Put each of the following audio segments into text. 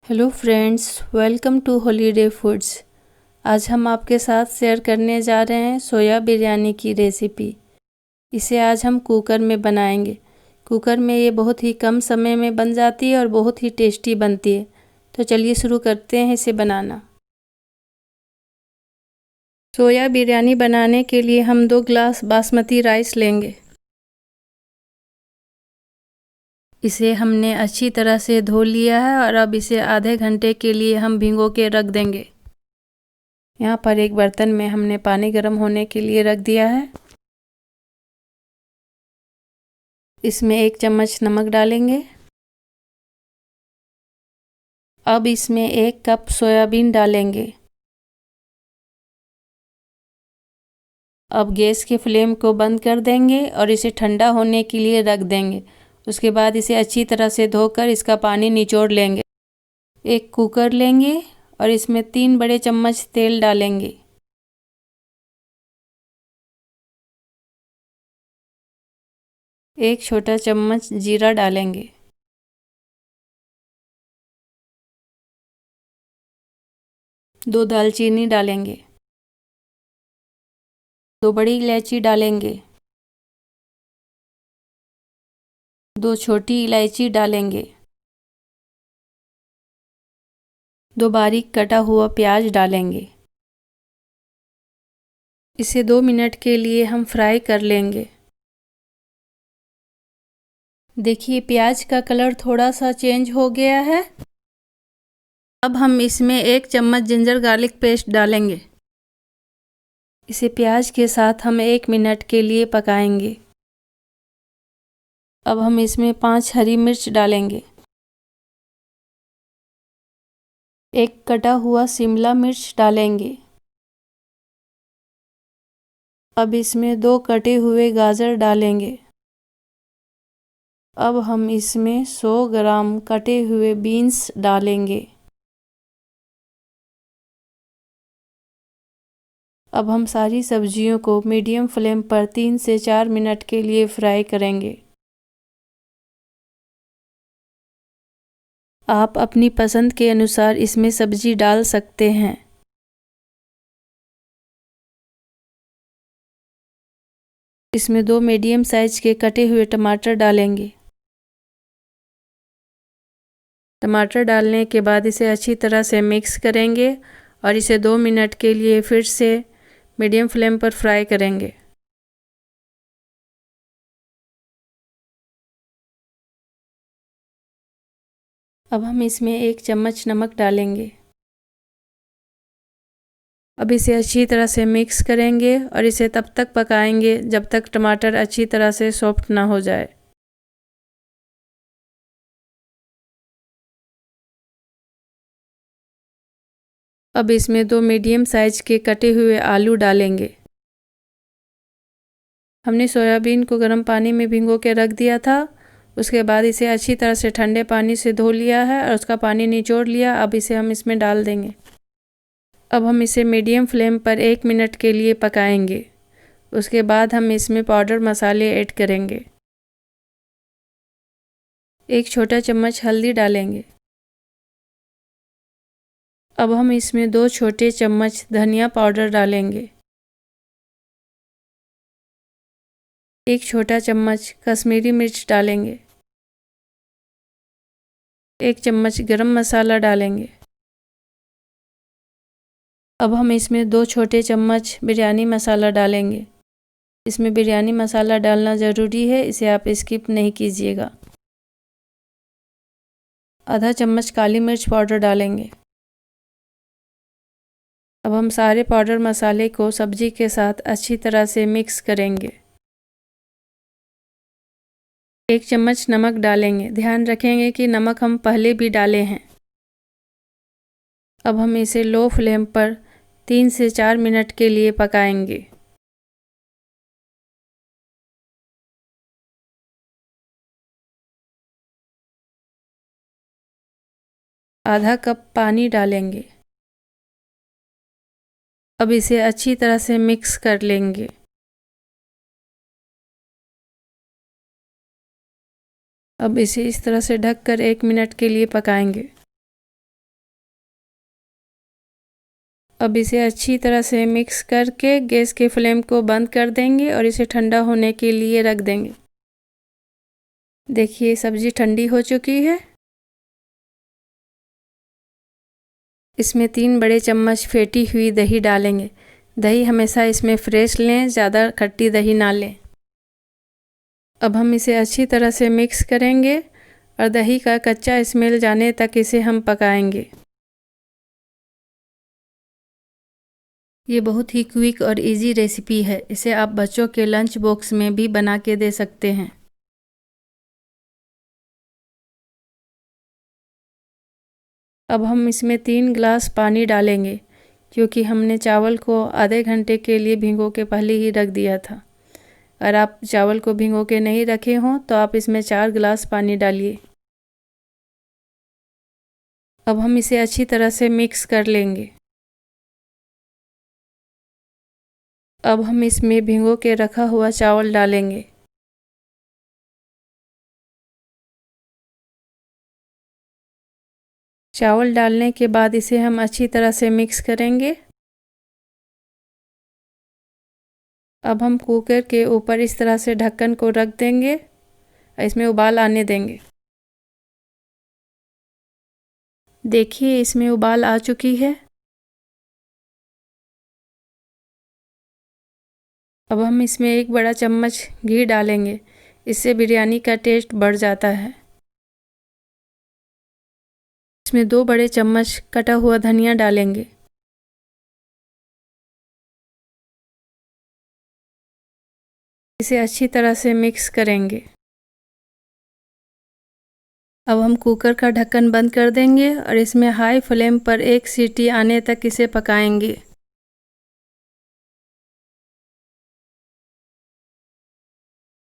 Hello friends, welcome to holiday foods. आज हम आपके साथ शेयर करने जा रहे हैं सोया बिरयानी की रेसिपी। इसे आज हम कुकर में बनाएंगे। कुकर में ये बहुत ही कम समय में बन जाती है और बहुत ही टेस्टी बनती है। तो चलिए शुरू करते हैं इसे बनाना। सोया बिरयानी बनाने के लिए हम 2 ग्लास बासमती राइस लेंगे। इसे हमने अच्छी तरह से धो लिया है और अब इसे आधे घंटे के लिए हम भिगो के रख देंगे। यहाँ पर एक बर्तन में हमने पानी गर्म होने के लिए रख दिया है। इसमें 1 चम्मच नमक डालेंगे। अब इसमें 1 कप सोयाबीन डालेंगे। अब गैस के फ्लेम को बंद कर देंगे और इसे ठंडा होने के लिए रख देंगे। उसके बाद इसे अच्छी तरह से धोकर इसका पानी निचोड़ लेंगे। एक कुकर लेंगे और इसमें 3 बड़े चम्मच तेल डालेंगे। एक छोटा चम्मच जीरा डालेंगे। 2 दालचीनी डालेंगे। 2 बड़ी इलायची डालेंगे। 2 छोटी इलायची डालेंगे। 2 बारीक कटा हुआ प्याज डालेंगे। इसे 2 मिनट के लिए हम फ्राई कर लेंगे। देखिए प्याज का कलर थोड़ा सा चेंज हो गया है। अब हम इसमें 1 चम्मच जिंजर गार्लिक पेस्ट डालेंगे। इसे प्याज के साथ हम 1 मिनट के लिए पकाएंगे। अब हम इसमें 5 हरी मिर्च डालेंगे। 1 कटा हुआ शिमला मिर्च डालेंगे। अब इसमें 2 कटे हुए गाजर डालेंगे। अब हम इसमें 100 ग्राम कटे हुए बीन्स डालेंगे। अब हम सारी सब्जियों को मीडियम फ्लेम पर 3 से 4 मिनट के लिए फ्राई करेंगे। आप अपनी पसंद के अनुसार इसमें सब्जी डाल सकते हैं। इसमें 2 मीडियम साइज के कटे हुए टमाटर डालेंगे। टमाटर डालने के बाद इसे अच्छी तरह से मिक्स करेंगे और इसे 2 मिनट के लिए फिर से मीडियम फ्लेम पर फ्राई करेंगे। अब हम इसमें 1 चम्मच नमक डालेंगे। अब इसे अच्छी तरह से मिक्स करेंगे और इसे तब तक पकाएंगे जब तक टमाटर अच्छी तरह से सॉफ्ट ना हो जाए। अब इसमें 2 मीडियम साइज के कटे हुए आलू डालेंगे। हमने सोयाबीन को गर्म पानी में भिगो के रख दिया था। उसके बाद इसे अच्छी तरह से ठंडे पानी से धो लिया है और उसका पानी निचोड़ लिया। अब इसे हम इसमें डाल देंगे। अब हम इसे मीडियम फ्लेम पर 1 मिनट के लिए पकाएंगे। उसके बाद हम इसमें पाउडर मसाले ऐड करेंगे। 1 छोटा चम्मच हल्दी डालेंगे। अब हम इसमें 2 छोटे चम्मच धनिया पाउडर डालेंगे। 1 छोटा चम्मच कश्मीरी मिर्च डालेंगे। 1 चम्मच गरम मसाला डालेंगे। अब हम इसमें 2 छोटे चम्मच बिरयानी मसाला डालेंगे। इसमें बिरयानी मसाला डालना ज़रूरी है, इसे आप स्किप नहीं कीजिएगा। आधा चम्मच काली मिर्च पाउडर डालेंगे। अब हम सारे पाउडर मसाले को सब्जी के साथ अच्छी तरह से मिक्स करेंगे। 1 चम्मच नमक डालेंगे। ध्यान रखेंगे कि नमक हम पहले भी डाले हैं। अब हम इसे लो फ्लेम पर 3 से 4 मिनट के लिए पकाएंगे। आधा कप पानी डालेंगे। अब इसे अच्छी तरह से मिक्स कर लेंगे। अब इसे इस तरह से ढककर 1 मिनट के लिए पकाएंगे। अब इसे अच्छी तरह से मिक्स करके गैस के फ्लेम को बंद कर देंगे और इसे ठंडा होने के लिए रख देंगे। देखिए सब्जी ठंडी हो चुकी है। इसमें 3 बड़े चम्मच फेंटी हुई दही डालेंगे। दही हमेशा इसमें फ्रेश लें, ज़्यादा खट्टी दही ना लें। अब हम इसे अच्छी तरह से मिक्स करेंगे और दही का कच्चा स्मेल जाने तक इसे हम पकाएंगे। ये बहुत ही क्विक और इजी रेसिपी है। इसे आप बच्चों के लंच बॉक्स में भी बना के दे सकते हैं। अब हम इसमें 3 गिलास पानी डालेंगे, क्योंकि हमने चावल को आधे घंटे के लिए भिगो के पहले ही रख दिया था। अगर आप चावल को भिगो के नहीं रखे हों तो आप इसमें 4 गिलास पानी डालिए। अब हम इसे अच्छी तरह से मिक्स कर लेंगे। अब हम इसमें भिगो के रखा हुआ चावल डालेंगे। चावल डालने के बाद इसे हम अच्छी तरह से मिक्स करेंगे। अब हम कुकर के ऊपर इस तरह से ढक्कन को रख देंगे और इसमें उबाल आने देंगे। देखिए इसमें उबाल आ चुकी है। अब हम इसमें 1 बड़ा चम्मच घी डालेंगे। इससे बिरयानी का टेस्ट बढ़ जाता है। इसमें 2 बड़े चम्मच कटा हुआ धनिया डालेंगे। इसे अच्छी तरह से मिक्स करेंगे। अब हम कुकर का ढक्कन बंद कर देंगे और इसमें हाई फ्लेम पर 1 सीटी आने तक इसे पकाएंगे।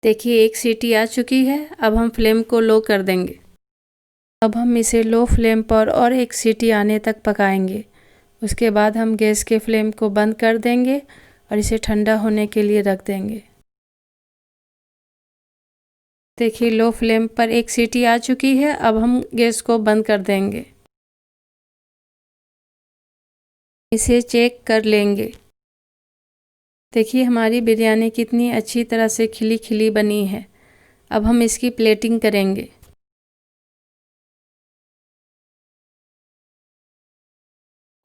देखिए 1 सीटी आ चुकी है। अब हम फ्लेम को लो कर देंगे। अब हम इसे लो फ्लेम पर और 1 सीटी आने तक पकाएंगे। उसके बाद हम गैस के फ्लेम को बंद कर देंगे और इसे ठंडा होने के लिए रख देंगे। देखिए लो फ्लेम पर 1 सीटी आ चुकी है। अब हम गैस को बंद कर देंगे। इसे चेक कर लेंगे। देखिए हमारी बिरयानी कितनी अच्छी तरह से खिली खिली बनी है। अब हम इसकी प्लेटिंग करेंगे।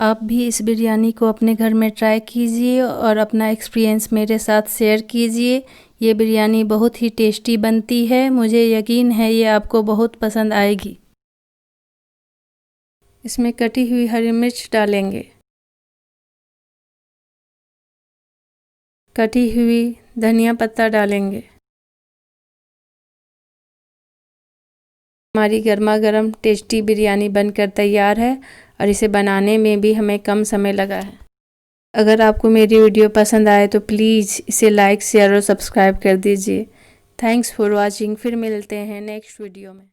आप भी इस बिरयानी को अपने घर में ट्राई कीजिए और अपना एक्सपीरियंस मेरे साथ शेयर कीजिए। ये बिरयानी बहुत ही टेस्टी बनती है। मुझे यकीन है ये आपको बहुत पसंद आएगी। इसमें कटी हुई हरी मिर्च डालेंगे। कटी हुई धनिया पत्ता डालेंगे। हमारी गर्मा गर्म टेस्टी बिरयानी बनकर तैयार है और इसे बनाने में भी हमें कम समय लगा है। अगर आपको मेरी वीडियो पसंद आए तो प्लीज़ इसे लाइक, शेयर और सब्सक्राइब कर दीजिए। Thanks for watching. फिर मिलते हैं नेक्स्ट वीडियो में।